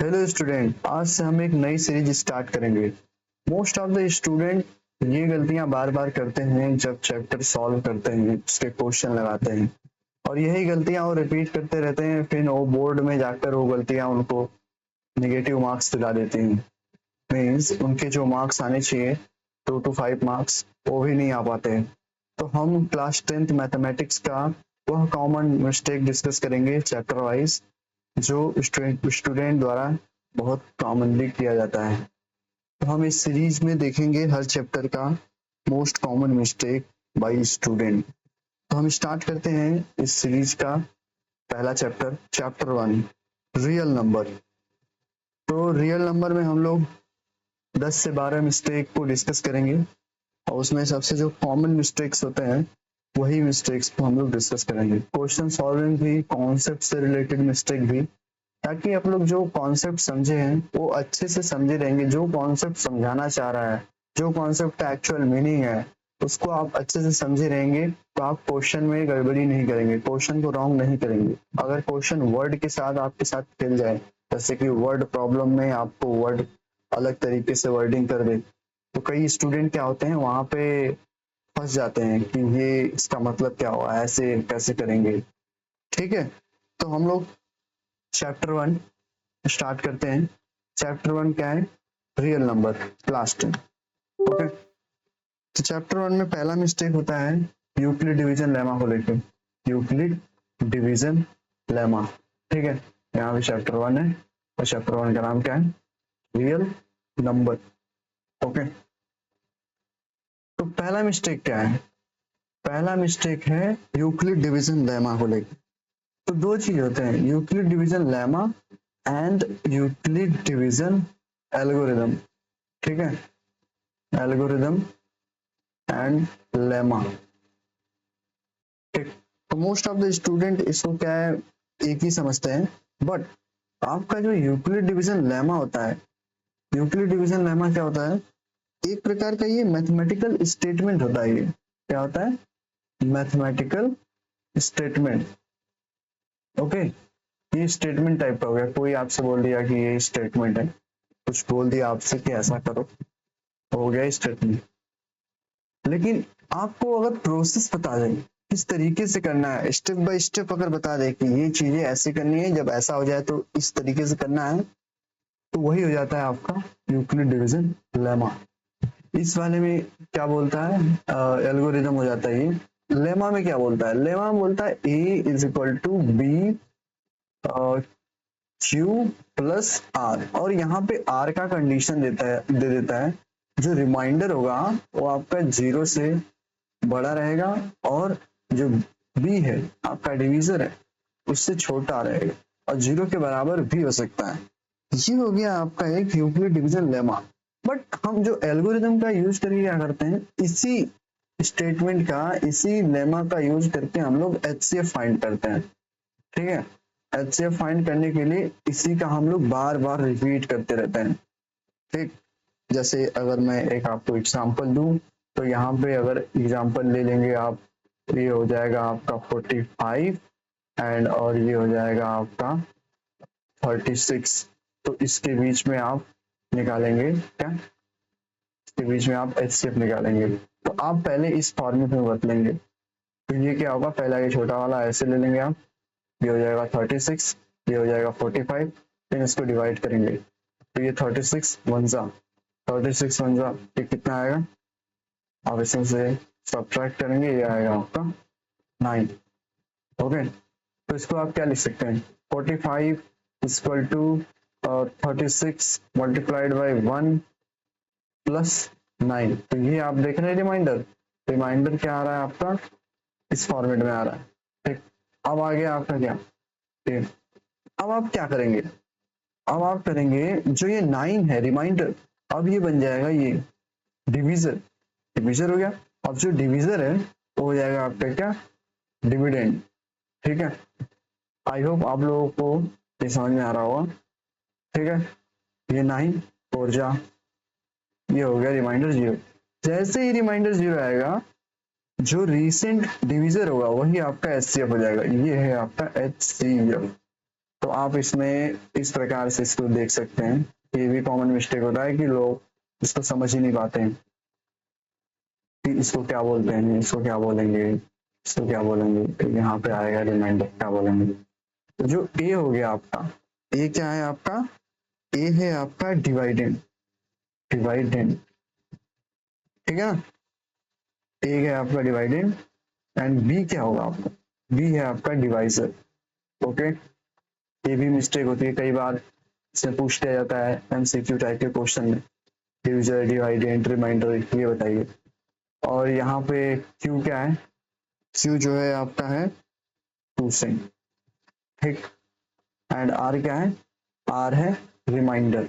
Hello student, आज से हम एक नई सीरीज स्टार्ट करेंगे। मोस्ट ऑफ द स्टूडेंट ये गलतियां बार बार करते हैं जब चैप्टर सॉल्व करते हैं, उसके क्वेश्चन लगाते हैं और यही गलतियां वो रिपीट करते रहते हैं। फिर वो बोर्ड में जाकर वो गलतियां उनको नेगेटिव मार्क्स दिला देती हैं। मीन्स उनके जो मार्क्स आने चाहिए 2 to 5 मार्क्स वो भी नहीं आ पाते हैं। तो हम क्लास 10th मैथमेटिक्स का वह कॉमन मिस्टेक डिस्कस करेंगे चैप्टर वाइज, जो स्टूडेंट द्वारा बहुत कॉमनली किया जाता है। तो हम इस सीरीज में देखेंगे हर चैप्टर का most common mistake by student. तो हम स्टार्ट करते हैं इस सीरीज का पहला चैप्टर, चैप्टर 1, रियल नंबर। तो रियल नंबर में हम लोग 10 से 12 मिस्टेक को डिस्कस करेंगे और उसमें सबसे जो कॉमन मिस्टेक्स होते हैं वही मिस्टेक्स को हम लोग डिस्कस करेंगे। क्वेश्चन सॉल्विंग भी, कॉन्सेप्ट से रिलेटेड मिस्टेक भी, ताकि आप लोग जो कॉन्सेप्ट समझे हैं वो अच्छे से समझे रहेंगे। जो कॉन्सेप्ट समझाना चाह रहा है, जो कॉन्सेप्ट का एक्चुअल मीनिंग है, उसको आप अच्छे से समझे रहेंगे तो आप क्वेश्चन में गड़बड़ी नहीं करेंगे, क्वेश्चन को रॉन्ग नहीं करेंगे। अगर क्वेश्चन वर्ड के साथ आपके साथ खेल जाए, जैसे कि वर्ड प्रॉब्लम में आपको वर्ड अलग तरीके से वर्डिंग कर दे, तो कई स्टूडेंट क्या होते हैं वहां पे फंस जाते हैं कि ये इसका मतलब क्या हुआ, ऐसे कैसे करेंगे। ठीक है, तो हम लोग चैप्टर 1 स्टार्ट करते हैं। चैप्टर 1 क्या है? Real number, class 10। ओके, तो चैप्टर 1 में पहला मिस्टेक होता है यूक्लिड डिवीजन लेमा को लेकर। यूक्लिड डिवीजन लेमा, ठीक है। यहाँ पे चैप्टर 1 है और चैप्टर 1 का नाम क्या है? Real number. ओके, तो पहला मिस्टेक क्या है? पहला मिस्टेक है यूक्लिड डिवीजन लेमा को लेकर। तो दो चीज होते हैं, Euclid division lemma and Euclid division algorithm. ठीक है, एल्गोरिदम एंड लेमा। ठीक, तो मोस्ट ऑफ द स्टूडेंट इसको क्या है, एक ही समझते हैं। बट आपका जो यूक्लिड डिवीजन लेमा होता है, यूक्लिड डिवीजन लेमा क्या होता है? एक प्रकार का ये मैथमेटिकल स्टेटमेंट होता है। ये क्या होता है? Mathematical statement. ओके, ये स्टेटमेंट टाइप का हो गया। कोई आपसे बोल दिया कि ये स्टेटमेंट है, कुछ बोल दिया आपसे कि ऐसा करो, हो गया स्टेटमेंट। लेकिन आपको अगर प्रोसेस बता दें किस तरीके से करना है, स्टेप बाय स्टेप अगर बता दे कि ये चीजें ऐसे करनी है, जब ऐसा हो जाए तो इस तरीके से करना है, तो वही हो जाता है आपका यूक्लिड डिवीजन लेमा। इस वाले में क्या बोलता है? एल्गोरिदम हो जाता है। ये लेमा में क्या बोलता है? लेमा में बोलता है A is equal to B Q plus R, और यहाँ पे आर का कंडीशन दे देता है जो रिमाइंडर होगा वो आपका 0 से बड़ा रहेगा और जो बी है आपका डिवीजर है उससे छोटा रहेगा और 0 के बराबर भी हो सकता है। ये हो गया आपका एक यूक्लिड डिवीजन लेमा। बट हम जो एल्गोरिदम का यूज करके क्या करते हैं, इसी स्टेटमेंट का, इसी लेमा का यूज करके हम लोग एचसीएफ फाइंड करते हैं। ठीक है, एचसीएफ फाइंड करने के लिए इसी का हम लोग बार बार रिपीट करते रहते हैं। ठीक, जैसे अगर मैं एक आपको एग्जांपल दूं, तो यहाँ पे अगर एग्जांपल ले लेंगे आप, ये हो जाएगा आपका 45 एंड और ये हो जाएगा आपका 36। तो इसके बीच में आप निकालेंगे क्या? इसके बीच में आप एचसीएफ निकालेंगे। तो आप पहले इस फॉर्मेट में बदल लेंगे। तो ये क्या होगा, पहला ये छोटा वाला ऐसे ले लेंगे आप, ये हो जाएगा 36, ये हो जाएगा 45, फिर इसको डिवाइड करेंगे। तो ये 36 वंजा, 36 वंजा, ये कितना आएगा? आप इसमें से सब्ट्रैक्ट करेंगे, ये आएगा आपका 9। ओके, तो इसको आप क्या लिख सकते हैं? 45 equal to 36 multiplied by 1 plus 9। तो ये आप देख रहे हैं रिमाइंडर, रिमाइंडर क्या आ रहा है आपका? इस फॉर्मेट में आ रहा है। ठीक, अब आ गया आपका क्या? ठीक, अब आप क्या करेंगे? अब आप करेंगे जो ये 9 है रिमाइंडर, अब ये बन जाएगा ये डिवीजर। डिवीजर हो गया। अब जो डिवीजर है वो हो जाएगा आपका क्या? डिविडेंड। ठीक है, आई होप आप लोगों को ये समझ में आ रहा होगा। ठीक है, ये 9 और जा, ये हो गया रिमाइंडर 0। जैसे ही रिमाइंडर 0 आएगा, जो रीसेंट डिवीजर होगा वही आपका एचसीएफ हो जाएगा। ये है आपका एचसीएफ। तो आप इसमें इस प्रकार से इसको देख सकते हैं। ये भी कॉमन मिस्टेक होता है कि लोग इसको समझ ही नहीं पाते हैं कि इसको क्या बोलते हैं, इसको क्या बोलेंगे, इसको क्या बोलेंगे। तो यहाँ पे आएगा रिमाइंडर क्या बोलेंगे। तो जो ए हो गया आपका, ए क्या है आपका, ए है आपका डिवाइडेंड, डिवाइडेंड, ठीक है ना। ए है आपका डिवाइडेंड एंड बी क्या होगा आपका, बी है आपका डिवाइजर। ओके, ये भी मिस्टेक होती है कई बार, इसमें पूछ लिया जाता है एमसीक्यू टाइप के क्वेश्चन में, डिविजर, डिवाइडेंड, रिमाइंडर, ये बताइए। और यहाँ पे क्यू क्या है, क्यू जो है आपका है क्वोशिएंट, ठीक। एंड आर क्या है, आर है रिमाइंडर।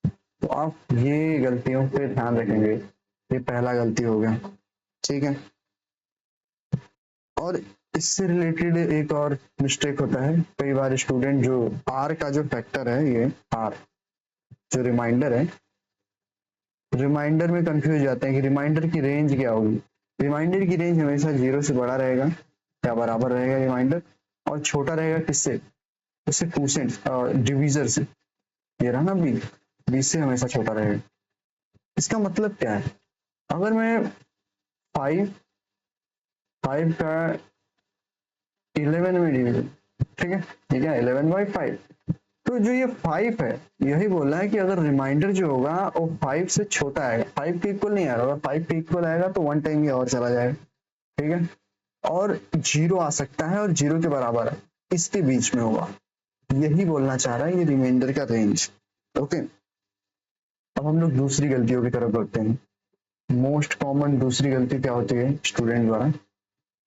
तो आप ये गलतियों पे ध्यान रखेंगे, ये पहला गलती हो गया, ठीक है। और इससे रिलेटेड एक और मिस्टेक होता है कई बार स्टूडेंट, जो आर का जो फैक्टर है, ये आर जो रिमाइंडर है, रिमाइंडर में कंफ्यूज जाते हैं कि रिमाइंडर की रेंज क्या होगी। रिमाइंडर की रेंज हमेशा 0 से बड़ा रहेगा या बराबर रहेगा रिमाइंडर, और छोटा रहेगा किससे, उससे क्वोशिएंट डिवीजर से, ये रहा ना बी, बी से हमेशा छोटा रहेगा। इसका मतलब क्या है, अगर मैं 5 का 11 में डिवीजन, ठीक है, ठीक है, 11/5, तो जो ये 5 है, यही बोलना है कि अगर रिमाइंडर जो होगा वो 5 से छोटा आएगा, 5 के इक्वल नहीं आएगा, अगर 5 के इक्वल आएगा तो 1 टाइम ये और चला जाएगा, ठीक है। और 0 आ सकता है और 0 के बराबर है, इसके बीच में होगा, यही बोलना चाह रहा है ये रिमाइंडर का रेंज। ओके, अब हम लोग दूसरी गलतियों की तरफ बढ़ते हैं। मोस्ट कॉमन दूसरी गलती क्या होती है स्टूडेंट द्वारा,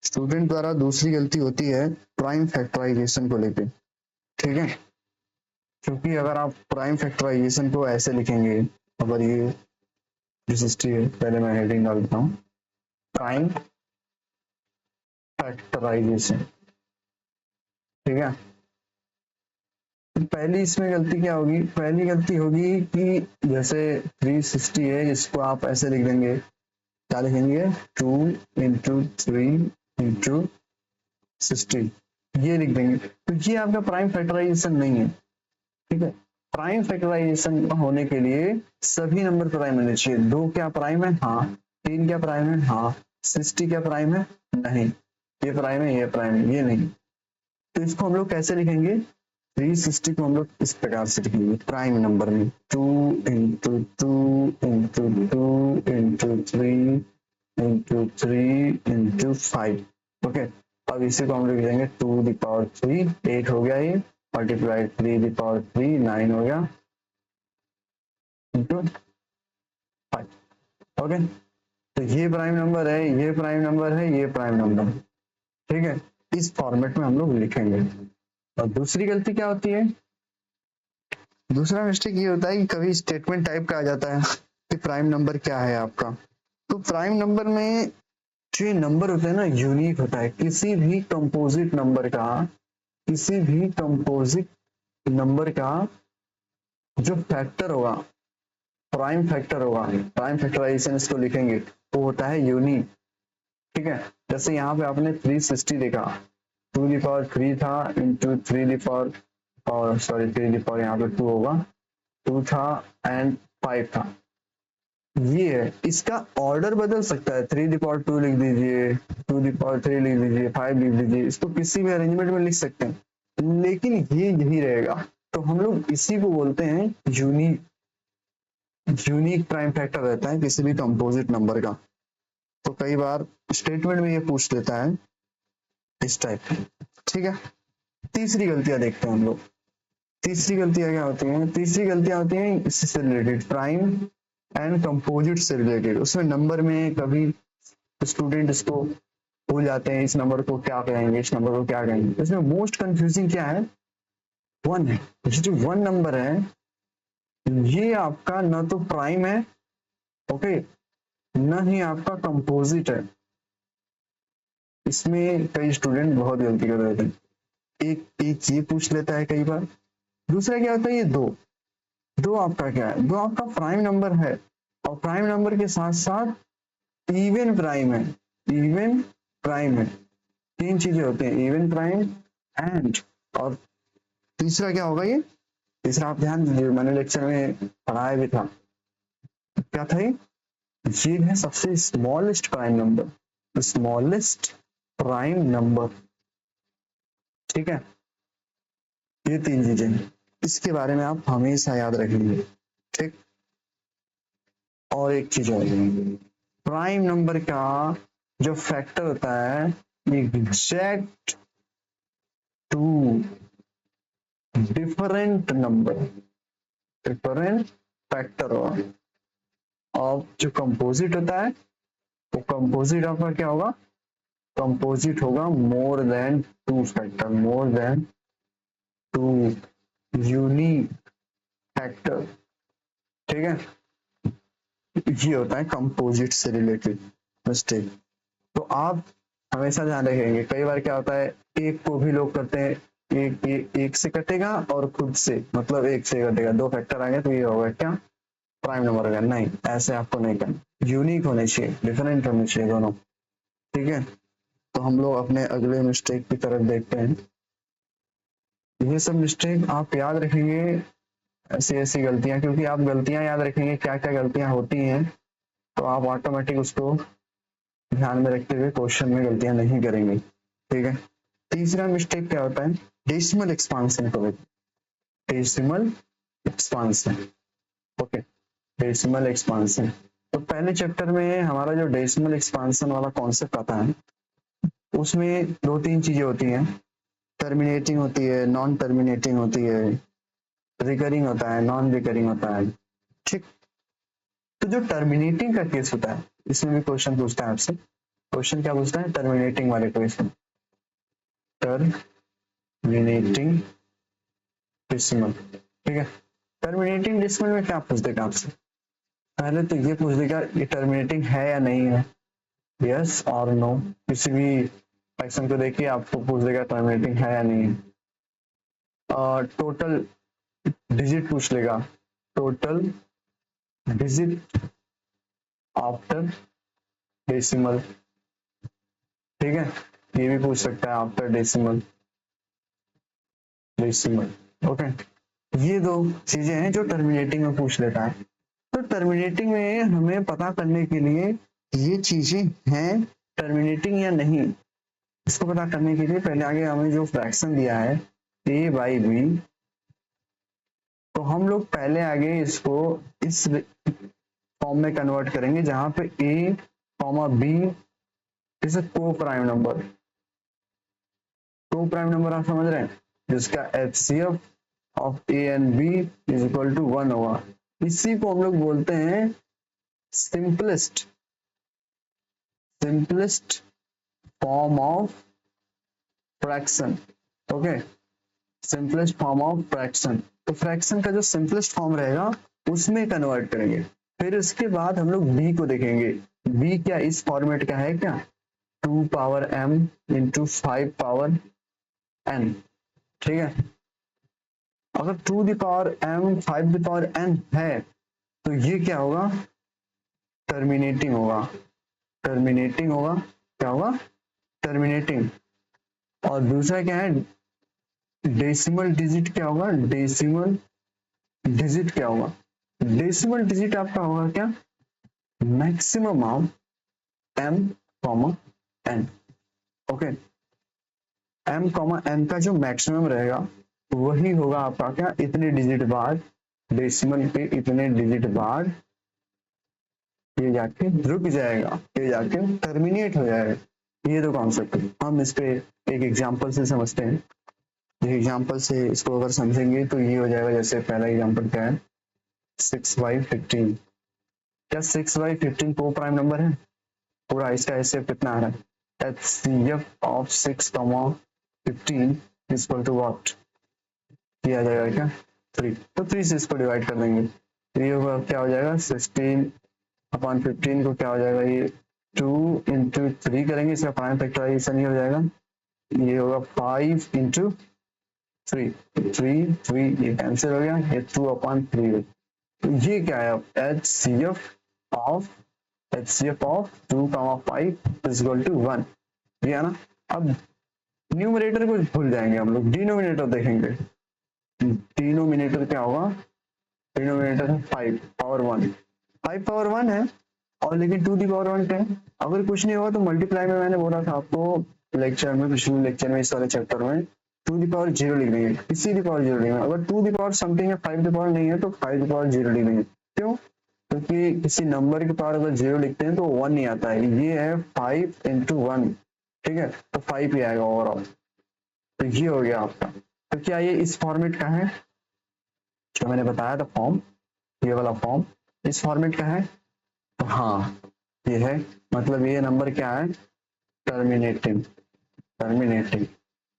स्टूडेंट द्वारा दूसरी गलती होती है प्राइम फैक्टराइजेशन को लेकर, ठीक है। क्योंकि अगर आप प्राइम फैक्टराइजेशन को ऐसे लिखेंगे, अगर ये हिस्ट्री है, पहले मैं हेडिंग डाल देता हूँ, प्राइम फैक्टराइजेशन, ठीक है। तो पहली इसमें गलती क्या होगी, पहली गलती होगी कि जैसे 360 है, इसको आप ऐसे लिख देंगे, क्या लिखेंगे, 2 × 3 × 60, ये लिख देंगे। तो ये आपका प्राइम फैक्टराइजेशन नहीं है, ठीक है। प्राइम फैक्टराइजेशन होने के लिए सभी नंबर प्राइम होने चाहिए। 2 क्या प्राइम है, हाँ। 3 क्या प्राइम है, हाँ। 60 क्या प्राइम है, नहीं। ये प्राइम है, ये प्राइम है, ये नहीं। तो इसको हम लोग कैसे लिखेंगे, 360 को हम लोग इस प्रकार से लिखेंगे प्राइम नंबर में, 2 × 2 × 2 × 3 × 3 × 5। ओके, अब इसी को हम लोग लिखेंगे 2⁻3, 8 हो गया ये, मल्टीप्लाई 3⁻3, 9 हो गया, इंटू 5। ओके, तो ये प्राइम नंबर है, ये प्राइम नंबर है, ये प्राइम नंबर, ठीक है। इस फॉर्मेट में हम लोग लिखेंगे। और दूसरी गलती क्या होती है, दूसरा मिस्टेक ये होता है कि कभी स्टेटमेंट टाइप का आ जाता है कि प्राइम नंबर क्या है आपका। तो प्राइम नंबर में जो नंबर होता है ना, यूनिक होता है। किसी भी कंपोजिट नंबर का, किसी भी कंपोजिट नंबर का जो फैक्टर होगा, प्राइम फैक्टर होगा, प्राइम फैक्टराइजेशन इसको लिखेंगे, वो होता है यूनिक, ठीक है। जैसे यहाँ पे आपने 360 देखा, 2⁻3 था इंटू 3 और सॉरी 3 यहाँ पे 2 होगा, 2 था एंड 5 था, ये है। इसका ऑर्डर बदल सकता है, 3⁻2 लिख दीजिए, 2⁻3 लिख दीजिए, 5 लिख दीजिए, इसको किसी भी अरेंजमेंट में लिख सकते हैं, लेकिन ये यही रहेगा। तो हम लोग इसी को बोलते हैं यूनिक, यूनिक प्राइम फैक्टर रहता है किसी भी कंपोजिट नंबर का। तो कई बार स्टेटमेंट में ये पूछ लेता है इस टाइप, ठीक है। तीसरी गलतियां देखते हैं हम लोग, तीसरी गलतियां क्या होती हैं, तीसरी गलतियां होती हैं इससे रिलेटेड, प्राइम एंड कंपोजिट से रिलेटेड। उसमें नंबर में कभी स्टूडेंट इसको भूल जाते हैं, इस नंबर को क्या कहेंगे, इस नंबर को क्या कहेंगे। इसमें मोस्ट कंफ्यूजिंग क्या है, 1 है। जो 1 नंबर है, ये आपका ना तो प्राइम है, ओके, ना ही आपका कंपोजिट है। इसमें कई स्टूडेंट बहुत गलती कर रहे थे, एक ये पूछ लेता है कई बार। दूसरा क्या होता है, ये 2 आपका क्या है, 2 आपका प्राइम नंबर है, और प्राइम नंबर के साथ साथ इवन प्राइम है, इवन प्राइम है। 3 चीजें होती हैं, इवन प्राइम एंड और तीसरा क्या होगा ये, तीसरा आप ध्यान दीजिए, मैंने लेक्चर में पढ़ाया भी था, क्या था ये है सबसे smallest prime number, smallest prime number, ठीक है। ये तीन चीजें हैं, इसके बारे में आप हमेशा याद रखेंगे, ठीक। और एक चीज और, प्राइम नंबर का जो फैक्टर होता है, exact two different number, different factor और जो कंपोजिट होता है, वो कंपोजिट आपका क्या होगा, कंपोजिट होगा more than two factor, more than two unique factor, ठीक है। ये होता है कंपोजिट से रिलेटेड मिस्टेक। तो आप हमेशा ध्यान रखेंगे, कई बार क्या होता है, एक को भी लोग करते हैं, एक से कटेगा और खुद से, मतलब एक से कटेगा, दो फैक्टर आएंगे तो ये होगा क्या, प्राइम नंबर होगा। नहीं, ऐसे आपको नहीं करना, यूनिक होने चाहिए, डिफरेंट होने चाहिए दोनों, ठीक है। तो हम लोग अपने अगले मिस्टेक की तरफ देखते हैं। ये सब मिस्टेक आप याद रखेंगे, ऐसी ऐसी गलतियां, क्योंकि आप गलतियां याद रखेंगे क्या क्या गलतियां होती हैं, तो आप ऑटोमेटिक उसको ध्यान में रखते हुए क्वेश्चन में गलतियां नहीं करेंगे, ठीक है। तीसरा मिस्टेक क्या होता है, डेसिमल एक्सपांशन को, decimal expansion, okay, decimal expansion. तो पहले चैप्टर में हमारा जो डेसिमल एक्सपांशन वाला कॉन्सेप्ट आता है, उसमें दो तीन चीजें होती हैं, टर्मिनेटिंग होती है, नॉन टर्मिनेटिंग होती है, रिकरिंग होता है, नॉन रिकरिंग होता है, ठीक। तो जो टर्मिनेटिंग का केस होता है, इसमें भी क्वेश्चन पूछता है आपसे, क्वेश्चन क्या पूछता है, टर्मिनेटिंग वाले क्वेश्चन, टर्मिनेटिंग डेसिमल, ठीक है। टर्मिनेटिंग डेसिमल में क्या पूछ देगा आपसे, पहले तो ये पूछ देगा ये टर्मिनेटिंग है या नहीं है, यस और नो, किसी भी क्वेश्चन को देखिए आपको पूछ देगा टर्मिनेटिंग है या नहीं है। टोटल डिजिट पूछ लेगा, टोटल डिजिट आफ्टर डेसिमल, ठीक है। ये भी पूछ सकता है आफ्टर डेसिमल, डेसिमल, ओके। ये दो चीजें हैं जो टर्मिनेटिंग में पूछ लेता है। तो टर्मिनेटिंग में हमें पता करने के लिए ये चीजें हैं टर्मिनेटिंग या नहीं, इसको पता करने के लिए पहले आगे हमें जो फ्रैक्शन दिया है a बाई बी, तो हम लोग पहले आगे इसको इस फॉर्म में कन्वर्ट करेंगे जहां पे a comma B is co prime number, co prime number आप समझ रहे हैं, जिसका HCF of A and B is equal to 1 होगा। इसी को हम लोग बोलते हैं simplest, simplest form of fraction, okay, simplest form of fraction. तो फ्रैक्शन का जो सिंपलेस्ट फॉर्म रहेगा उसमें कन्वर्ट करेंगे, फिर उसके बाद हम लोग बी को देखेंगे, बी क्या इस फॉर्मेट का है क्या, 2 power m into 5 power n, ठीक है। अगर 2 the power m 5 the power n है तो ये क्या होगा, टर्मिनेटिंग होगा, टर्मिनेटिंग होगा, क्या होगा, टर्मिनेटिंग। और दूसरा क्या है, डेसिमल डिजिट क्या होगा, डेसिमल डिजिट क्या होगा, डेसिमल डिजिट आपका होगा क्या, maximum of m comma n, okay. m comma n का जो मैक्सिमम रहेगा वही होगा आपका क्या, इतने डिजिट बाद, डेसिमल पे इतने डिजिट बाद ये जाके रुक जाएगा, ये जाके टर्मिनेट हो जाएगा। ये तो कॉन्सेप्ट है, हम इस पे एक एग्जांपल से समझते हैं। एग्जांपल से इसको अगर समझेंगे तो ये हो जाएगा, जैसे पहला एग्जांपल क्या है, 6/15, क्या 6/15 को प्राइम नंबर है, पूरा इसका HCF कितना आ रहा है, HCF of 6,15 is equal to what, ये आ जाएगा क्या 3, तो 3 से इसको डिवाइड कर देंगे, तो ये होगा क्या हो जाएगा 16/15 को क्या हो जाएगा, ये 2 इंटू 3 करेंगे, इसका प्राइम फैक्टराइजेशन ही हो जाएगा, ये होगा 5 इंटू 3, 3 ये कैंसिल हो गया, ये 2/3, तो ये क्या है, HCF of 2,5 is equal to 1, ये है ना। अब न्यूमरेटर को भूल जाएंगे हम लोग, डिनोमिनेटर देखेंगे, डिनोमिनेटर क्या होगा, डिनोमिनेटर है 5 पावर 1, 5 पावर 1 है, और लेकिन 2 दी पावर 1 क्या है। अगर कुछ नहीं होगा तो मल्टीप्लाई में मैंने बोला था आपको लेक्चर में, पिछले लेक्चर में, इस वाले चैप्टर में 2 दी पावर 0 लिख देंगे, किसी दी पावर 0 लिखेंगे। अगर 2 दी पावर समथिंग है, 5 दी पावर नहीं है, तो 5 दी पावर 0 लिख देंगे। क्यों? क्योंकि किसी नंबर की पावर अगर 0 लिखते हैं तो 1 नहीं आता है, ये है 5 इंटू 1, ठीक है, तो 5 ही आएगा ओवरऑल। तो ये हो गया आपका। तो क्या ये इस फॉर्मेट का है जो मैंने बताया था फॉर्म, ये वाला फॉर्म इस फॉर्मेट का है? तो हाँ ये है, मतलब ये नंबर क्या है, टर्मिनेटिंग, टर्मिनेटिंग,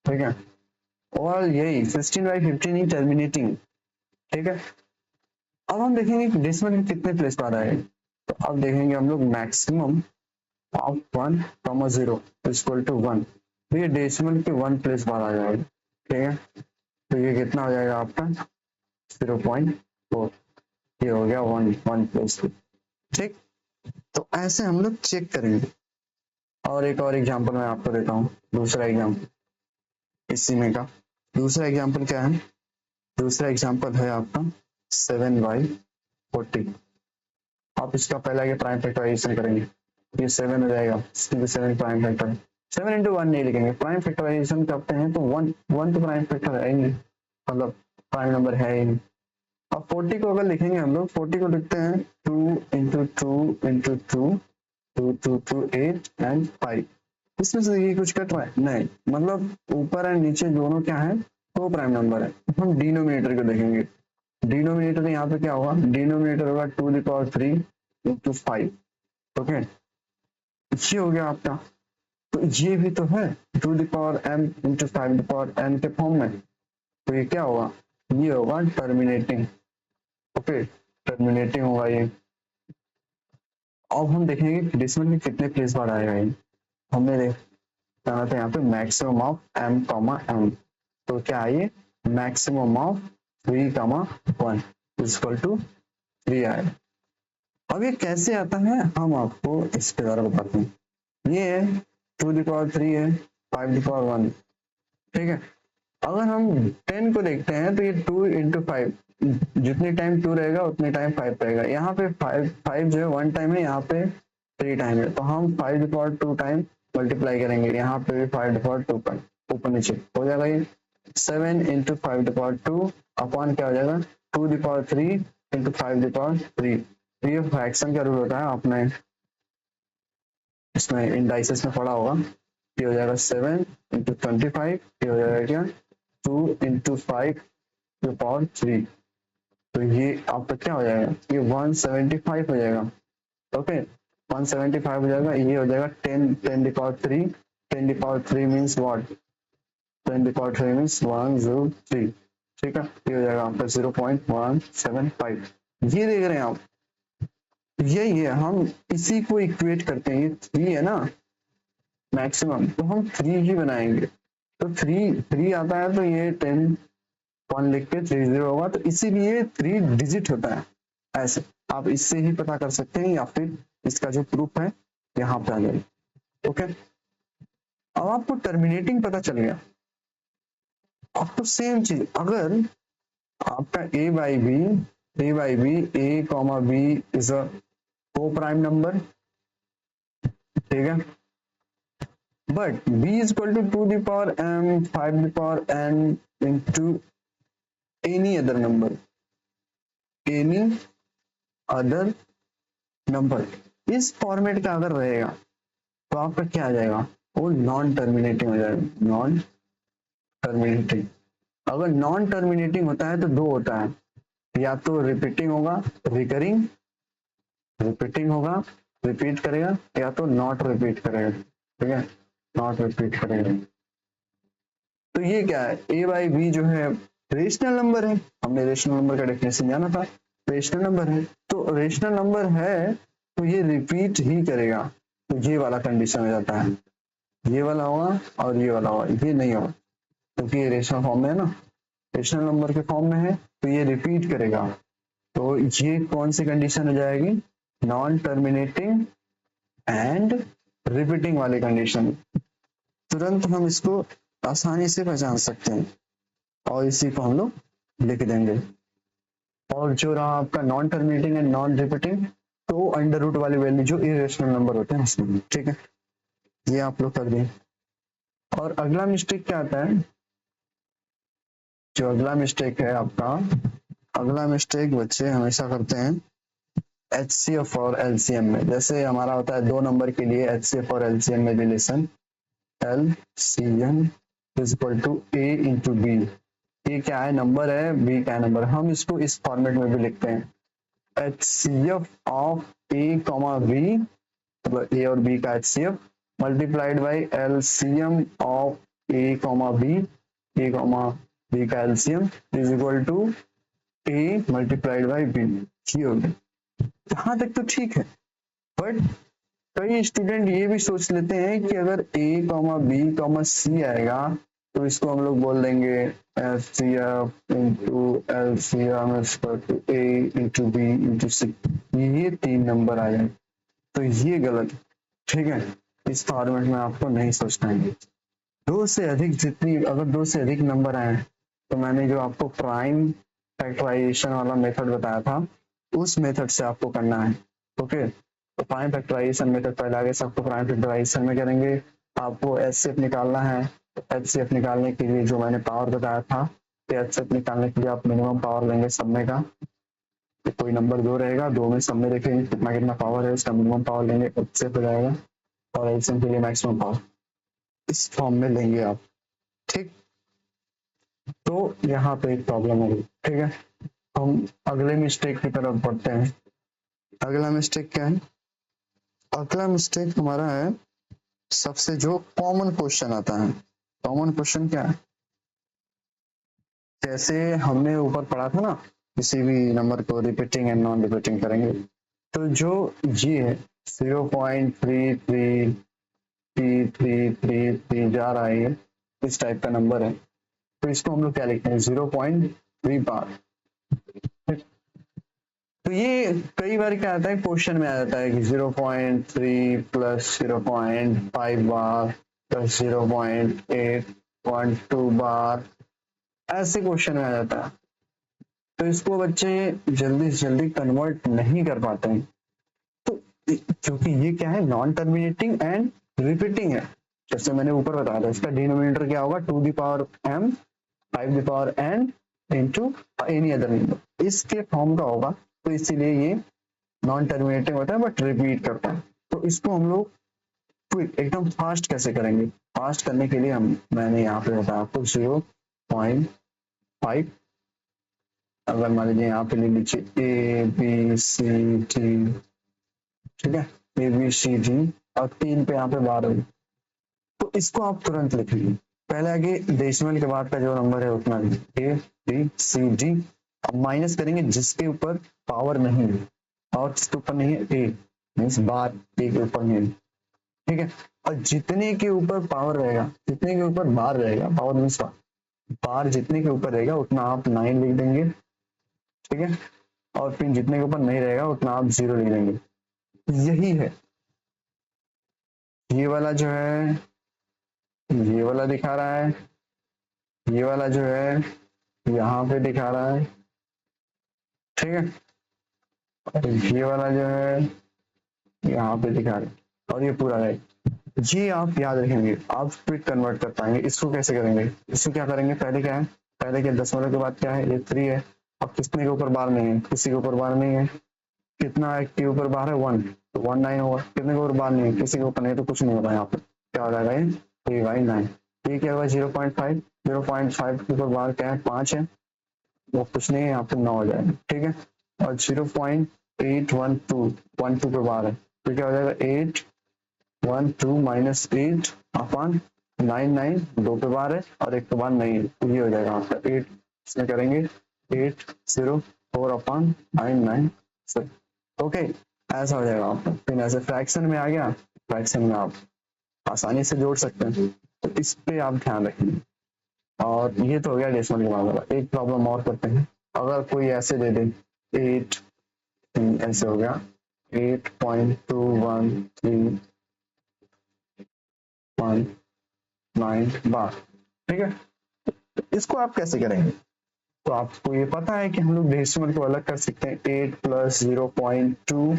ठीक है। और यही 16/15 ही टर्मिनेटिंग, ठीक है। अब हम देखेंगे कि डेसिमल के कितने प्लेस पर आए। तो अब देखेंगे हम लोग मैक्सिमम ऑफ 1, 0 इक्वल टू 1, तो ये डेसिमल के 1 प्लेस पर आ जाएगा, ठीक है। तो ये कितना हो जाएगा आपका 0.4, ये हो गया 1 प्लेस, ठीक। तो ऐसे हम लोग चेक करेंगे। और एक और एग्जांपल मैं आपको देता हूँ, दूसरा एग्जांपल इसी में का। दूसरा एग्जांपल क्या है, दूसरा एग्जांपल है आपका 7/40। आप इसका पहला ये प्राइम फैक्टराइजेशन करेंगे, ये 7 हो जाएगा, 7 प्राइम फैक्टर, 7 इंटू 1 नहीं लिखेंगे, प्राइम फैक्टराइजेशन करते हैं तो 1 तो प्राइम फैक्टर है ही नहीं, मतलब प्राइम नंबर है ही नहीं। अब 40 को अगर लिखेंगे हम लोग, 40 को लिखते हैं 2 इंटू 2 इंटू 2, 2 2 2 8 एंड 5। इसमें से ये कुछ कट रहा है नहीं, मतलब ऊपर एंड नीचे दोनों क्या है, दो प्राइम नंबर है। हम डिनोमिनेटर को देखेंगे, डिनोमिनेटर यहाँ पे क्या होगा, डिनोमिनेटर होगा 2 द पावर 3 इंटू 5, ओके, ये हो गया आपका। तो ये भी तो है 2 the power m into 5 the power n के फॉर्म में, तो ये क्या होगा, ये होगा टर्मिनेटिंग, ओके, टर्मिनेटिंग होगा ये। अब हम देखेंगे कि डेसिमल में कितने प्लेस बार आएगा ये, हमने जाना था यहाँ पे maximum of m comma m, तो क्या आइए मैक्सिमम ऑफ 3, 1 इक्वल टू 3 आए। अब ये कैसे आता है हम आपको इसके द्वारा बताते हैं। ये है 2 द पावर 3 है, 5 द पावर 1, ठीक है। अगर हम 10 को देखते हैं तो ये 2 इंटू 5, जितने टाइम 2 रहेगा उतने टाइम 5 रहेगा। यहाँ पे 5 जो है 1 टाइम है, यहाँ पे 3 टाइम है, तो हम 5 द पावर 2 टाइम मल्टीप्लाई करेंगे, यहाँ पे भी 5 द पावर 2 पर ऊपर नीचे हो जाएगा। ये 7 इंटू 5 द पावर 2 अपॉन क्या हो जाएगा 2 the power 3 into 5 the power 3। तो ये फ्रैक्शन का रूल होता है, आपने इसमें इंडाइसेस में पढ़ा होगा। ये हो जाएगा 7 इंटू 25, ये हो जाएगा क्या 2 इंटू 5 टू पावर 3, तो ये आपका क्या हो जाएगा, ये 175 हो जाएगा, ओके 175 हो जाएगा। ये हो जाएगा 10 the power 3, 10 the power 3 means what, 10 the power 3 means 103, ठीक है। ये हो जाएगा आपका 0.175, ये देख रहे हैं आप, यही है, हम इसी को इक्वेट करते हैं। ये 3 है ना मैक्सिमम, तो हम 3 ही बनाएंगे, तो 3 आता है, तो ये 10 1 लिख के 30 होगा, तो इसीलिए 3 डिजिट होता है। ऐसे आप इससे ही पता कर सकते हैं, या फिर इसका जो प्रूफ है यहाँ पे आ जाएगा, ओके। अब आपको टर्मिनेटिंग पता चल गया। अब तो सेम चीज, अगर आपका a by b a comma b is a co prime number, ठीक है, but b is equal to 2 the power m 5 the power n into any other number, any other number, इस फॉर्मेट का अगर रहेगा तो आपका क्या आ जाएगा, वो नॉन टर्मिनेटिंग हो जाएगा, नॉन टर्मिनेटिंग। अगर नॉन टर्मिनेटिंग होता है तो दो होता है, या तो रिपीटिंग होगा, रिकरिंग, रिपीटिंग होगा, रिपीट करेगा, या तो नॉट रिपीट करेगा, ठीक है, नॉट रिपीट करेगा। तो ये क्या है, ए बाई बी जो है रेशनल नंबर है, हमने रेशनल नंबर का डेफिनेशन जाना था, रेशनल नंबर है, तो रेशनल नंबर है तो ये रिपीट ही करेगा, तो ये वाला कंडीशन हो जाता है, ये वाला होगा और ये वाला होगा, ये नहीं होगा क्योंकि ये रेशनल फॉर्म में है ना, रेशनल नंबर के फॉर्म में है, तो ये रिपीट करेगा। तो ये कौन सी कंडीशन हो जाएगी, नॉन टर्मिनेटिंग एंड रिपीटिंग वाली कंडीशन। तुरंत हम इसको आसानी से पहचान सकते हैं और इसी को हम लोग लिख देंगे। और जो रहा आपका non terminating and non repeating, तो अंडर रूट वाली वैल्यू जो इरेशनल नंबर होते हैं उसमें, ठीक है, ये आप लोग कर दें। और अगला मिस्टेक क्या आता है, जो अगला मिस्टेक है आपका, अगला मिस्टेक बच्चे हमेशा करते हैं HCF और LCM में। जैसे हमारा होता है दो नंबर के लिए HCF और LCM में relation LCM is equal to A into B. ये क्या है, नंबर है, बी क्या है, नंबर। हम इसको इस फॉर्मेट में भी लिखते हैं HCF of A comma B, मतलब ए और बी का HCF multiplied by LCM of A comma B, A comma B का LCM is equal to A multiplied by B. ये हो गया, यहाँ तक तो ठीक है। बट कई स्टूडेंट ये भी सोच लेते हैं कि अगर A comma B comma C आएगा तो इसको हम लोग बोल देंगे F C F into L C M to A into B into C, ये तीन नंबर आ जाए, तो ये गलत है, ठीक है। इस फॉर्मेट में आपको नहीं सोचना है। दो से अधिक जितनी, अगर दो से अधिक नंबर आए तो मैंने जो आपको प्राइम फैक्टराइजेशन वाला मेथड बताया था उस मेथड से आपको करना है, ओके। तो प्राइम फैक्टराइजेशन मेथड पहले आगे सबको प्राइम फैक्टराइजेशन में करेंगे। आपको एचसीएफ निकालना है, एचसीएफ निकालने के लिए जो मैंने पावर बताया था, तो एचसीएफ निकालने के लिए आप मिनिमम पावर लेंगे सब में का, तो कोई नंबर दो रहेगा, दो में सब में देखेंगे कितना कितना पावर है, उसका मिनिमम पावर लेंगे, एचसीएफ हो जाएगा। और एलसीएम के लिए मैक्सिमम पावर इस फॉर्म में लेंगे आप, ठीक। तो यहाँ पे एक प्रॉब्लम होगी, ठीक है। हम अगले मिस्टेक की तरफ बढ़ते हैं। अगला मिस्टेक क्या है, अगला मिस्टेक हमारा है सबसे जो कॉमन क्वेश्चन आता है। कॉमन क्वेश्चन क्या है, जैसे हमने ऊपर पढ़ा था ना, किसी भी नंबर को रिपीटिंग एंड नॉन रिपीटिंग करेंगे, तो जो ये है 0.333333 जा रहा है, ये इस टाइप का नंबर है, तो इसको हम लोग क्या लिखते हैं 0.3 बार। तो ये कई बार क्या आता है, क्वेश्चन में आ जाता है कि 0.3 प्लस 0.5 बार प्लस 0.812 बार, ऐसे क्वेश्चन में आ जाता है। तो इसको बच्चे जल्दी से जल्दी कन्वर्ट नहीं कर पाते हैं। तो क्योंकि ये क्या है, नॉन टर्मिनेटिंग एंड रिपीटिंग है, जैसे मैंने ऊपर बताया था, इसका डिनोमिनेटर क्या होगा, 2 the power m 5 the power n into any other number, इसके फॉर्म का होगा। तो इसीलिए ये नॉन टर्मिनेटिंग होता है बट रिपीट करता है। तो इसको हम लोग क्विक एकदम फास्ट कैसे करेंगे, फास्ट करने के लिए हम, मैंने यहाँ पे बताया आपको 0.5, अगर मान लीजिए यहाँ पे ले लीजिए ए बी सी डी, ठीक है, ए बी सी डी, और 3 पे यहाँ पे 12, तो इसको आप तुरंत लिखिए। पहले आगे डेसिमल के बाद का जो नंबर है उतना ए बी सी डी, अब माइनस करेंगे जिसके ऊपर पावर नहीं है, और जिसके ऊपर नहीं है ए मीन्स बार, ए के ऊपर नहीं है, ठीक है। और जितने के ऊपर पावर रहेगा, जितने के ऊपर बार रहेगा, पावर मीन्स बार जितने के ऊपर रहेगा उतना आप 9 लिख देंगे, ठीक है। और फिर जितने के ऊपर नहीं रहेगा उतना आप 0 लिख देंगे। यही है, ये वाला जो है, ये वाला दिखा रहा है, ये वाला जो है यहाँ पे दिखा रहा है, ठीक है। और ये वाला जो है यहाँ पे दिखा रहा है, और ये पूरा है। ये आप याद रखेंगे, आप क्विक कन्वर्ट कर पाएंगे। इसको कैसे करेंगे, इसको क्या करेंगे, पहले क्या है, पहले के दशमलव के बाद क्या है, ये 3 है। अब कितने के ऊपर बार नहीं है, किसी के ऊपर बार नहीं है, कितना एक के ऊपर बार है 1, तो 1 9 होगा। कितने के ऊपर बार नहीं है, किसी के ऊपर नहीं, तो कुछ नहीं होगा, यहाँ पर क्या हो जाएगा, ये 3/9। ये क्या होगा 0.5, 0.5 के ऊपर बार क्या है 5 है, वो कुछ नहीं है, यहाँ पे 9 हो जाएगा, ठीक है। और 0.812 पे बार है, तो क्या हो जाएगा 812 माइनस 8 अपॉन 9, दो पे बार है और एक पे बार नहीं है, तो ये हो जाएगा आपका 8, इसमें करेंगे 804 अपॉन 9 सर, ओके, ऐसा हो जाएगा आपका। फिर ऐसे फ्रैक्शन में आ गया, फ्रैक्शन में आप आसानी से जोड़ सकते हैं, तो इस पे आप ध्यान रखेंगे। और ये तो हो गया डेसिमल के मामला। एक प्रॉब्लम और करते हैं, अगर कोई ऐसे दे दे 8, ऐसे हो गया 8.21319 बार, ठीक है। तो इसको आप कैसे करेंगे, तो आपको ये पता है कि हम लोग डेसिमल को अलग कर सकते हैं, 8 प्लस 0.2,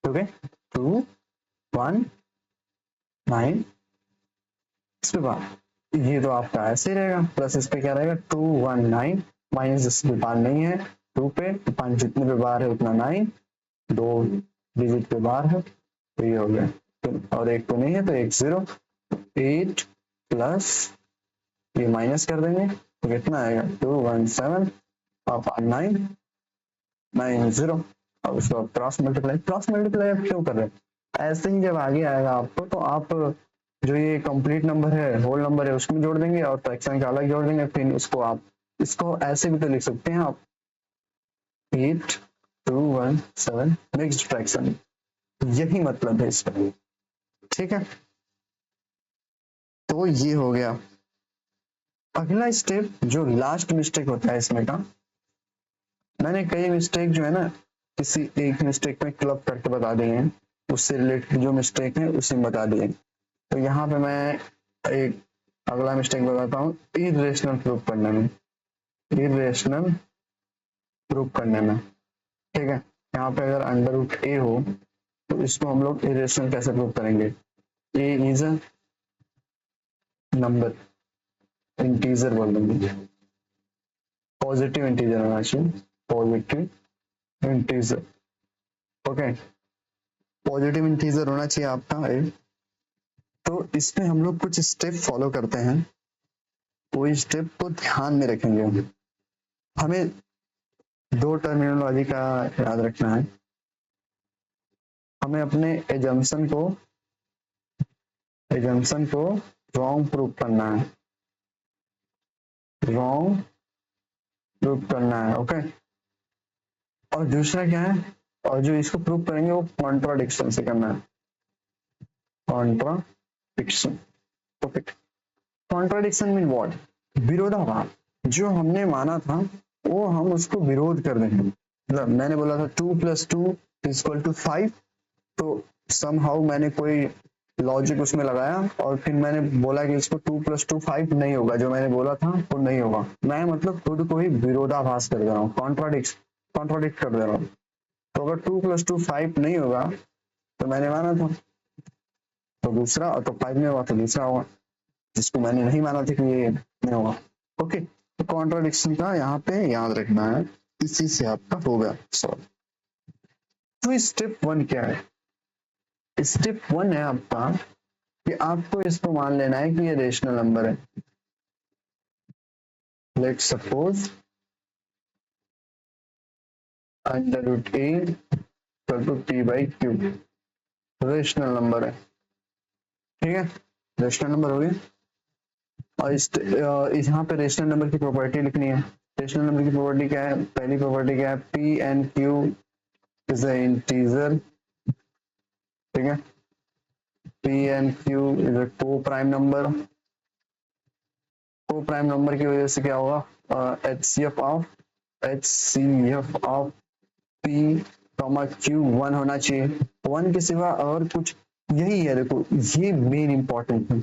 ओके, 2 1 9, इस पे बार ये तो आपका ऐसे रहेगा, प्लस इस पे क्या रहेगा 219, माइनस इस पे बार नहीं है 2 पे, 5 जितने पे बार है उतना 9, 2 डिजिट पे बार है तो ये हो गया, और एक तो नहीं है तो एक 0, 8 प्लस ये माइनस कर देंगे तो कितना आएगा 217 और 9 9 0। अब उसको क्रॉस मल्टीप्लाई आप क्यों कर रहे हैं, ऐसे ही जब आगे आएगा आपको तो आप जो ये कंप्लीट नंबर है, होल नंबर है, उसमें जोड़ देंगे और फ्रैक्शन का अलग जोड़ देंगे, फिर इसको आप इसको ऐसे भी तो लिख सकते हैं आप 8217 मिक्स्ड फ्रैक्शन, यही मतलब है इसका, ठीक है। तो ये हो गया। अगला स्टेप जो लास्ट मिस्टेक होता है इसमें का, मैंने कई मिस्टेक जो है ना किसी एक मिस्टेक में क्लब करके बता दिए हैं, उससे रिलेटेड जो मिस्टेक है उसे बता दिए। तो यहाँ पे मैं एक अगला मिस्टेक बताता हूँ, इरेशनल प्रूफ करने में, इरेशनल प्रूफ करने में, ठीक है। यहाँ पे अगर अंडर रूट ए हो तो इसको हम लोग इरेशनल कैसे प्रूफ करेंगे, ए इज अ नंबर, इंटीजर बोल देंगे, पॉजिटिव इंटीजर होना चाहिए, positive integer, okay, positive integer होना चाहिए आपका ए। तो इसमें हम लोग कुछ स्टेप फॉलो करते हैं, वो स्टेप को ध्यान में रखेंगे, हमें दो टर्मिनोलॉजी का याद रखना है, हमें अपने एजम्पशन को रॉन्ग प्रूफ करना है, रॉन्ग प्रूफ करना है, ओके। और दूसरा क्या है, और जो इसको प्रूफ करेंगे वो कॉन्ट्राडिक्शन से करना है, contradiction, okay. Contradiction mean what, विरोधाभास, जो हमने माना था वो हम उसको विरोध कर देंगे, मतलब मैंने बोला था 2 + 2 = 5, तो समहाउ मैंने कोई लॉजिक उसमें लगाया और फिर मैंने बोला कि इसको 2 + 2 5 नहीं होगा, जो मैंने बोला था वो नहीं होगा, मैं मतलब खुद को ही विरोधाभास कर दे रहा हूँ, कॉन्ट्राडिक्ट कर दे रहा हूँ। तो अगर 2 + 2 5 नहीं होगा तो मैंने माना था तो दूसरा, और तो 5 नहीं होगा तो दूसरा होगा, जिसको मैंने नहीं माना था कि ये नहीं होगा, ओके। तो कॉन्ट्राडिक्शन का यहाँ पे याद रखना है, इसी से आपका होगा सॉल्व। तो स्टेप 1 क्या है, स्टेप 1 है आपका कि आपको इसको मान लेना है कि ये रेशनल नंबर है, let's suppose under root A p/q rational number है, ठीक है, रेशनल नंबर हो गया। और यहाँ पे रेशनल नंबर की प्रॉपर्टी लिखनी है, रेशनल नंबर की प्रॉपर्टी क्या है, पहली प्रॉपर्टी क्या है, p and q is an integer, ठीक है, p and q is a co-prime number, co-prime number की वजह से क्या होगा, HCF ऑफ p, q 1 होना चाहिए, 1 के सिवा और कुछ, यही है, देखो ये मेन इंपॉर्टेंट है,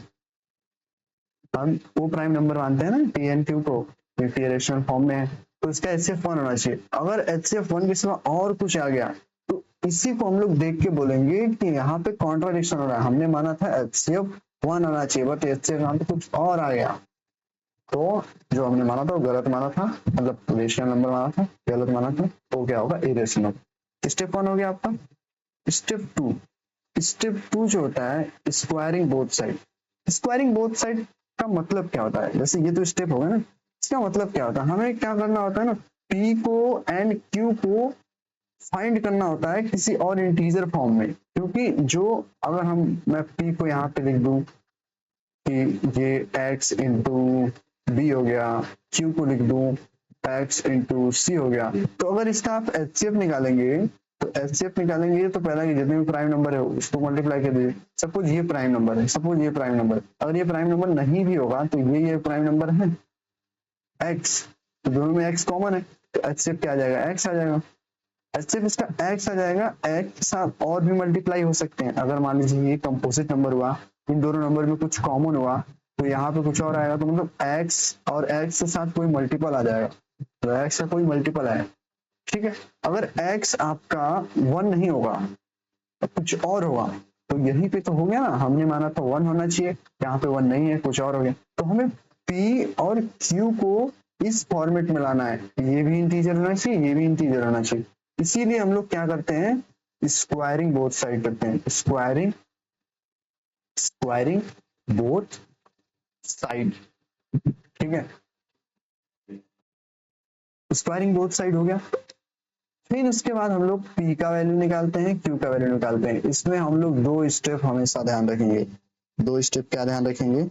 हम वो प्राइम नंबर मानते हैं ना पी एन क्यू को, रेशनल फॉर्म में है तो इसका HCF 1 होना चाहिए, अगर HCF 1 के सिवा और कुछ आ गया तो इसी को हम लोग देख के बोलेंगे कि यहाँ पे कॉन्ट्राडिक्शन हो रहा है, हमने माना था HCF 1 होना चाहिए बट HCF यहाँ पे कुछ और आ गया, तो जो हमने माना था वो गलत माना था, मतलब रेशनल नंबर माना था, गलत माना था, तो क्या होगा इरेशनल। स्टेप 1 हो गया आपका। स्टेप 2 जो होता है squaring both side, squaring both side का मतलब क्या होता है, जैसे ये तो स्टेप होगा ना, इसका मतलब क्या होता है, हमें क्या करना होता है ना, p को एंड q को फाइंड करना होता है किसी और इंटीजर फॉर्म में, क्योंकि जो अगर मैं p को यहाँ पे लिख दूं कि ये x इंटू बी हो गया, q को लिख दूं x इंटू सी हो गया, तो अगर इसका आप HCF निकालेंगे तो HCF निकालेंगे तो पहला जितने भी प्राइम नंबर है उसको मल्टीप्लाई कर दीजिए, सपोज ये प्राइम नंबर है, सपोज ये प्राइम नंबर, अगर ये प्राइम नंबर नहीं भी होगा तो ये प्राइम नंबर है x, तो दोनों में x कॉमन है तो HCF क्या आ जाएगा, x आ जाएगा, HCF इसका x आ जाएगा, x के साथ और भी मल्टीप्लाई हो सकते हैं, अगर मान लीजिए ये कंपोजिट नंबर हुआ, इन दोनों नंबर में कुछ कॉमन हुआ तो यहाँ पे कुछ और आएगा, तो मतलब x और x के साथ कोई मल्टीपल आ जाएगा, तो x का कोई मल्टीपल है, ठीक है। अगर x आपका 1 नहीं होगा तो कुछ और होगा, तो यहीं पे तो हो गया ना, हमने माना था 1 होना चाहिए, यहाँ पे 1 नहीं है, कुछ और हो गया। तो हमें p और q को इस फॉर्मेट में लाना है, ये भी इंटीजर होना चाहिए, ये भी इंटीजर होना चाहिए। इसीलिए हम लोग क्या करते हैं, स्क्वायरिंग बोथ साइड करते हैं, स्क्वायरिंग बोथ साइड, ठीक है। स्क्वायरिंग बोथ साइड हो गया। फिर उसके बाद हम लोग p का वैल्यू निकालते हैं, q का वैल्यू निकालते हैं। इसमें हम लोग दो स्टेप हमेशा ध्यान रखेंगे। दो स्टेप क्या ध्यान रखेंगे,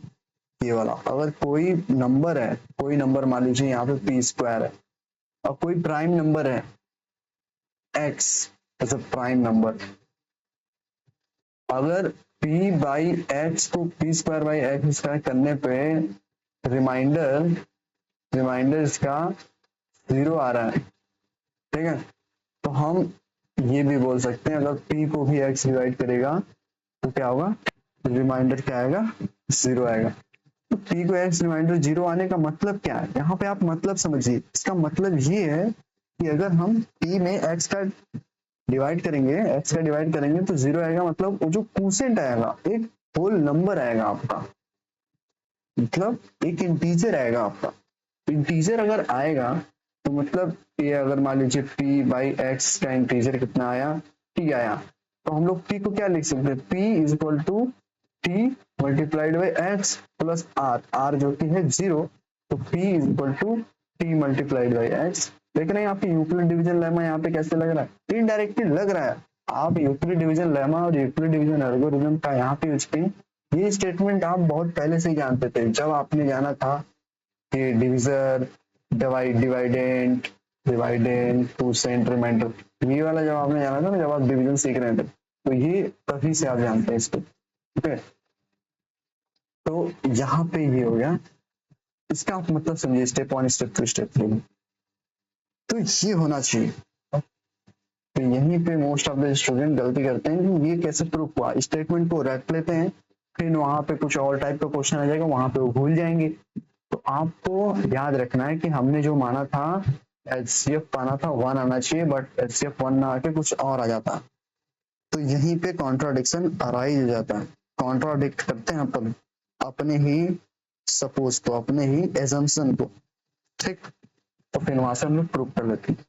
ये वाला, अगर कोई नंबर है, कोई नंबर मान लीजिए यहाँ पे p स्क्वायर है, और कोई प्राइम नंबर है x as a prime number, अगर p बाई x को p square by x square करने पे रिमाइंडर इसका 0 आ रहा है, ठीक है। तो हम ये भी बोल सकते हैं, अगर p को भी x डिवाइड करेगा तो क्या होगा, रिमाइंडर क्या आएगा, 0 आएगा। तो p को x रिमाइंडर 0 आने का मतलब क्या है, यहाँ पे आप मतलब समझिए। इसका मतलब ये है कि अगर हम p में x का डिवाइड करेंगे तो 0 आएगा, मतलब वो जो क्वोशिएंट आएगा एक होल नंबर आएगा आपका, मतलब एक इंटीजर आएगा आपका। इंटीजर अगर आएगा तो मतलब ये, अगर मान लीजिए p बाई एक्स का इंटीजर कितना आया, t आया, तो हम लोग p को क्या लिख सकते हैं, p is equal to t multiplied by X plus r जो कि है 0, तो p is equal to t multiplied by X. देख रहे हैं आपकी यूक्लिड डिवीजन लेमा यहाँ पे कैसे लग रहा है, इनडायरेक्टली लग रहा है। आप यूक्लिड डिवीजन लेमा और यूक्लिड डिवीजन एल्गोरिथम का यहाँ पे यूज करें। ये स्टेटमेंट आप बहुत पहले से ही जानते थे, जब आपने जाना था कि डिविजर, डिवाइडेंट, क्वोशिएंट, रिमाइंडर, ये वाला जब आपने जाना था ना, जब आप डिवीजन सीख रहे थे, तो ये तभी से आप जानते हैं इसको, ठीक है। तो यहाँ पे ये हो गया, इसका आप मतलब समझिए, स्टेप 1 स्टेप 2 स्टेप 3, तो ये होना चाहिए। तो यहीं पे मोस्ट ऑफ द स्टूडेंट गलती करते हैं कि ये कैसे प्रूफ हुआ, स्टेटमेंट को रख लेते हैं, फिर वहां पे कुछ और टाइप का क्वेश्चन आ जाएगा, वहां पे वो भूल जाएंगे। तो आपको याद रखना है कि हमने जो माना था, एचसीएफ पाना था 1 आना चाहिए, बट एचसीएफ 1 ना आके कुछ और आ जाता, तो यहीं पे कॉन्ट्राडिक्शन अराइज हो जाता है। कॉन्ट्राडिक्ट करते हैं अपन अपने ही सपोज को, अपने ही एजम्पशन को, ठीक। तो फिर वहां से हम लोग प्रूव कर लेते हैं।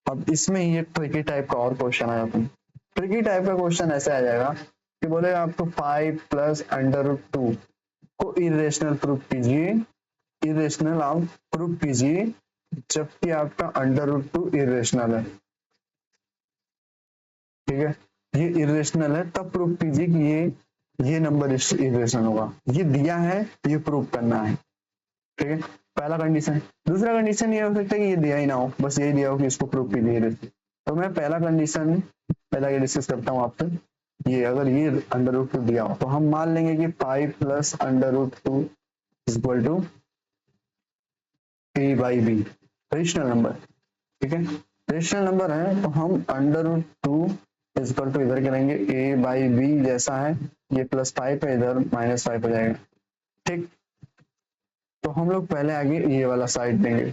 अब इसमें ये ट्रिकी टाइप का और क्वेश्चन आ जाता है। ट्रिकी टाइप का क्वेश्चन ऐसे आ जाएगा कि बोले आपको 5 प्लस अंडर रूट 2 को इरेशनल प्रूफ कीजिए, इरेशनल आप प्रूफ कीजिए, जबकि आपका अंडर रूट 2 इरेशनल है, ठीक है। ये इरेशनल है, तब प्रूफ कीजिए कि ये नंबर इरेशनल होगा। ये दिया है, ये प्रूफ करना है, ठीक है, पहला कंडीशन। दूसरा कंडीशन ये हो सकता है कि ये दिया ही ना हो, बस ये दिया हो कि इसको प्रूफ कीजिए। तो मैं पहला कंडीशन पहला ये डिस्कस करता हूँ आपसे। ये अगर ये अंडर रूट 2 दिया हो तो हम मान लेंगे कि 5 plus under root 2 is equal to a by B, rational number, ठीक है। रेशनल नंबर है तो हम under root 2 is equal to इधर करेंगे a बाई बी, जैसा है ये +5 है, इधर -5 हो जाएगा, ठीक। तो हम लोग पहले आगे ये वाला साइड देंगे,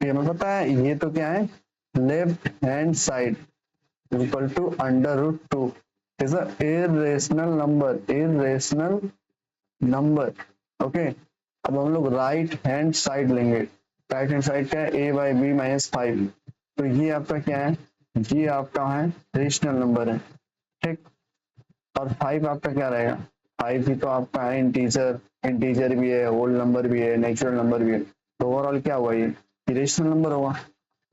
ये हमें पता है, ये तो क्या है, left hand side equal to under root 2 is a irrational number, okay. अब हम लोग राइट हैंड साइड लेंगे, राइट हैंड साइड क्या है, a बाई बी -5, तो ये आपका क्या है, ये आपका है रेशनल नंबर है, ठीक। और 5 आपका क्या रहेगा, 5 ही तो आपका है इंटीजर, इंटीजर भी है, होल नंबर भी है, नेचुरल नंबर भी है, तो ओवरऑल क्या हुआ, ये रेशनल नंबर होगा।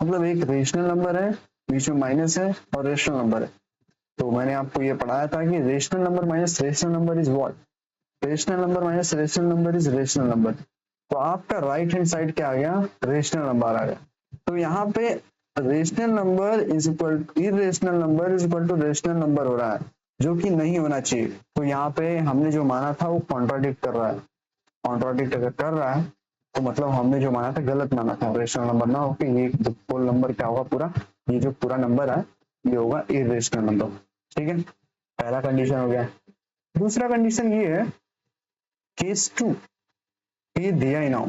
मतलब एक रेशनल नंबर है, बीच में माइनस है, और रेशनल नंबर है। तो मैंने आपको ये पढ़ाया था कि rational number minus rational number is what, rational number minus rational number is rational number. तो आपका राइट हैंड साइड क्या आ गया, रेशनल नंबर आ गया। तो यहाँ पे rational number is equal irrational number is equal to rational number हो रहा है, जो कि नहीं होना चाहिए। तो यहाँ पे हमने जो माना था वो कॉन्ट्राडिक्ट कर रहा है, कॉन्ट्राडिक्ट अगर कर रहा है तो मतलब हमने जो माना था गलत माना था, रेशनल नंबर ना होके ये होल नंबर क्या होगा, पूरा ये जो पूरा नंबर है ये होगा इरेशनल नंबर, ठीक है। पहला कंडीशन हो गया। दूसरा कंडीशन ये है, केस 2, ये दिया ही ना हो,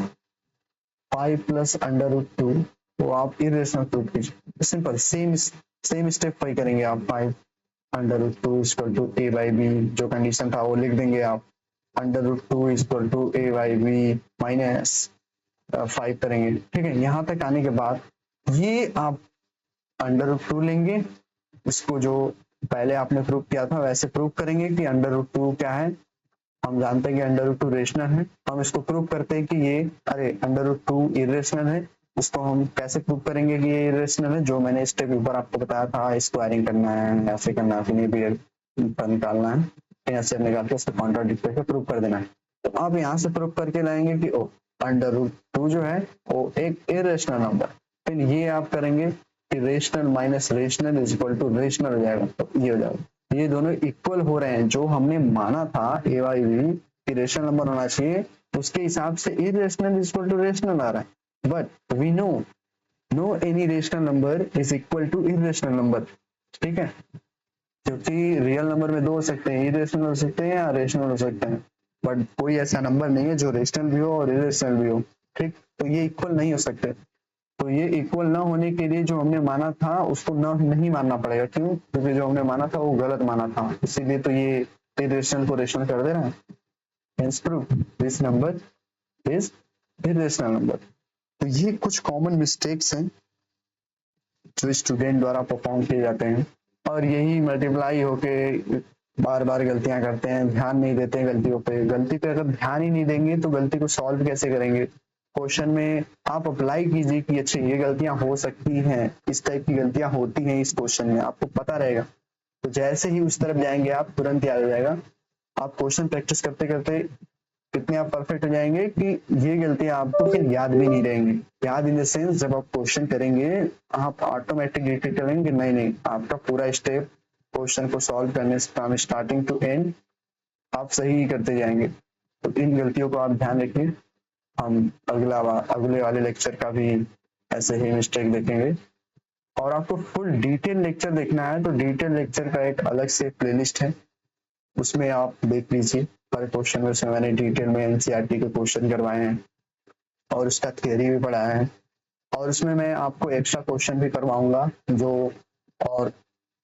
5 प्लस अंडर रूट 2 वो आप इरेशनल प्रूफ कीजिए। सिंपल सेम स्टेप वही करेंगे आप। 5 √2 equal to A by B, जो कंडीशन था वो लिख देंगे आप। √2 equal to A by B minus 5 करेंगे। ठीक है, यहाँ तक आने के बाद ये आप √2 लेंगे, इसको जो पहले आपने प्रूव किया था वैसे प्रूव करेंगे कि √2 क्या है। हम जानते हैं कि √2 रेशनल है, हम इसको प्रूव करते हैं कि ये √2 इरेशनल है। इसको हम कैसे प्रूव करेंगे कि ये इरेशनल है, जो मैंने स्टेप ऊपर आपको बताया था, स्क्वायरिंग करना है, ऐसे करना है, फिर निकालना है, फिर ऐसे निकाल के इसको कॉन्ट्राडिक्ट करके प्रूव कर देना है। तो आप यहाँ से प्रूव करके लाएंगे कि ओ √2 जो है वो एक इरेशनल नंबर। फिर ये आप करेंगे कि rational minus rational is equal to rational हो जाएगा, तो ये हो जाएगा। ये दोनों इक्वल हो रहे हैं, जो हमने माना था ए वाई बी कि रेशनल नंबर होना चाहिए, उसके हिसाब से irrational is equal to rational आ रहा है। But we know any rational number is equal to irrational number. ठीक है, क्योंकि रियल नंबर में दो हो सकते हैं, इरेशनल हो सकते हैं या रेशनल हो सकते हैं, बट कोई ऐसा नंबर नहीं है जो रेशनल भी हो और इरेशनल भी हो। ठीक, तो ये इक्वल नहीं हो सकते। तो ये इक्वल ना होने के लिए जो हमने माना था उसको नहीं मानना पड़ेगा। क्यों? क्योंकि जो हमने माना था वो गलत माना था, इसीलिए तो ये इरेशनल को रेशनल कर दे रहा है। Hence proof this number is irrational number। तो ये कुछ कॉमन मिस्टेक्स हैं जो स्टूडेंट द्वारा परफॉर्म किए जाते हैं, और यही मल्टीप्लाई होके बार बार गलतियां करते हैं, ध्यान नहीं देते हैं गलतियों पे। गलती पे अगर ध्यान ही नहीं देंगे तो गलती को सॉल्व कैसे करेंगे? क्वेश्चन में आप अप्लाई कीजिए कि अच्छा ये गलतियां हो सकती हैं, इस टाइप की गलतियां होती हैं इस क्वेश्चन में, आपको पता रहेगा। तो जैसे ही उस तरफ जाएंगे आप तुरंत याद हो जाएगा। आप क्वेश्चन प्रैक्टिस करते करते कितने आप परफेक्ट हो जाएंगे कि ये गलतियां आपको फिर याद भी नहीं रहेंगी। याद इन द सेंस, जब आप क्वेश्चन करेंगे आप ऑटोमेटिक डिटेक्ट करेंगे, नहीं नहीं आपका पूरा स्टेप क्वेश्चन को सॉल्व करने से स्टार्टिंग टू एंड आप सही ही करते जाएंगे। तो इन गलतियों को आप ध्यान रखिए। हम अगले वाले लेक्चर का भी ऐसे ही मिस्टेक देखेंगे। और आपको फुल डिटेल लेक्चर देखना है तो डिटेल लेक्चर का एक अलग से प्लेलिस्ट है, उसमें आप देख लीजिए। पर क्वेश्चन में उसमें मैंने डिटेल में एनसीईआरटी के क्वेश्चन करवाए हैं और उसका थियरी भी पढ़ाया है, और उसमें मैं आपको एक्स्ट्रा क्वेश्चन भी करवाऊंगा जो और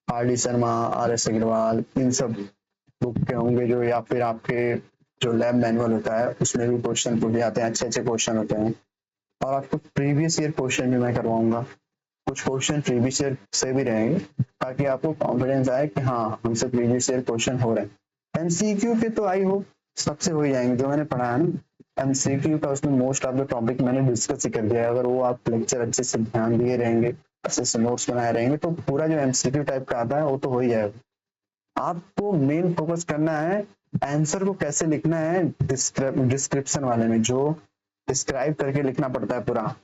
R D Sharma, R S Agarwal, इन सब बुक के होंगे जो, या फिर आपके जो लैब मैनुअल होता है उसमें भी क्वेश्चन पूछे जाते हैं, अच्छे अच्छे क्वेश्चन होते हैं। और आपको प्रीवियस ईयर क्वेश्चन भी मैं करवाऊंगा, कुछ क्वेश्चन प्रीवियस ईयर से भी रहेंगे, ताकि आपको कॉन्फिडेंस आए कि हाँ हमसे प्रीवियस ईयर क्वेश्चन हो रहे हैं। एमसीक्यू के तो आई होप सबसे हो ही जाएंगे, जो मैंने पढ़ाया ना एमसीक्यू का, उसमें मोस्ट ऑफ द टॉपिक मैंने डिस्कस ही कर दिया है। अगर वो आप लेक्चर अच्छे से ध्यान दिए रहेंगे, अच्छे से नोट्स बनाए रहेंगे, तो पूरा जो एमसीक्यू टाइप का आता है वो तो हो ही जाएगा। आपको मेन फोकस करना है आंसर को कैसे लिखना है, डिस्क्रिप्शन वाले में जो डिस्क्राइब करके लिखना पड़ता है पूरा,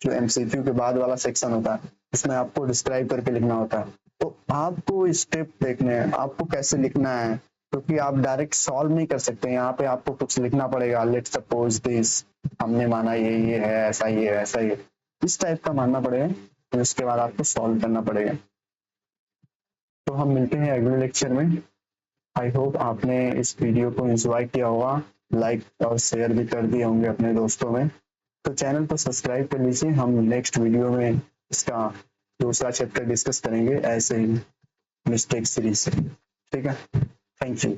जो एमसीक्यू के बाद वाला सेक्शन होता है उसमें आपको डिस्क्राइब करके लिखना होता है। तो आपको स्टेप देखने हैं, आपको कैसे लिखना है, क्योंकि आप डायरेक्ट सॉल्व नहीं कर सकते। यहाँ पे आपको कुछ लिखना पड़ेगा, लेट्स सपोज दिस, हमने माना ये है, ऐसा ही है, ऐसा ही है, इस टाइप का मानना पड़ेगा। तो इसके बाद आपको सॉल्व करना पड़ेगा। तो हम मिलते हैं अगले लेक्चर में। आई होप आपने इस वीडियो को एंजॉय किया होगा, लाइक और शेयर भी कर दिए होंगे अपने दोस्तों में। तो चैनल को सब्सक्राइब कर लीजिए। हम नेक्स्ट वीडियो में इसका दूसरा चैप्टर डिस्कस करेंगे ऐसे ही मिस्टेक सीरीज से। ठीक है, थैंक यू।